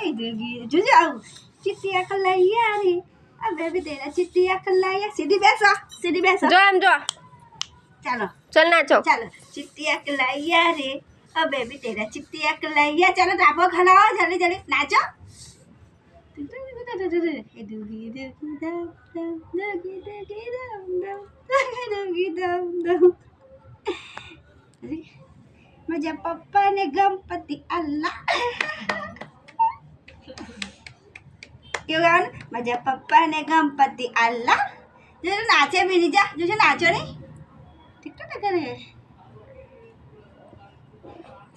એ જોજો આવું ચિત્તિયા કલાઈયા રે આ બેબી તેરા ચિત્તિયા કલાઈયા સીધી બેસો જો એમ જો ચાલો ચલ નાચો ચાલો ચિત્તિયા કલાઈયા રે આ બેબી તેરા चिट्टिया कलाइया चलो टापो खिलाओ जल्दी जल्दी नाचो माझ्या पप्पाने गणपती आणला केव्हा माझ्या पप्पाने गणपती आणला जो नाचे भी नहीं जा जो नाचो नहीं ठीक है करे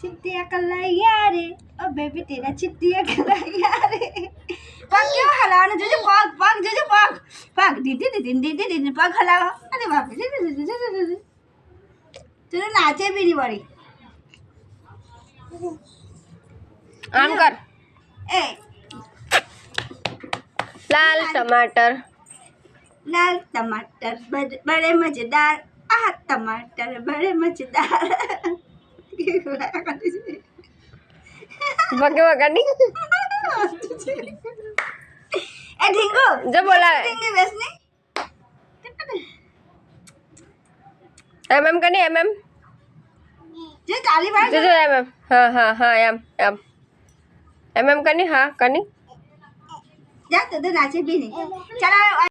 चिट्टिया कलाइया रे ओ बेबी तेरा चिट्टिया कलाइया रे पग क्यों हलाओ जो पग जो पग दीदी पग हलाओ अरे बाप रे चलो नाचे भी नहीं बड़ी आम कर ए लाल टमाटर बड़े मजेदार आ टमाटर बड़े मजेदार बगे बगानी ए ढिंगो जो बोला ढिंगे बेसने एम कनी एम जो काली बात जो एम हाँ एम कनी हाँ कनी जा तो नाचे भी नहीं चला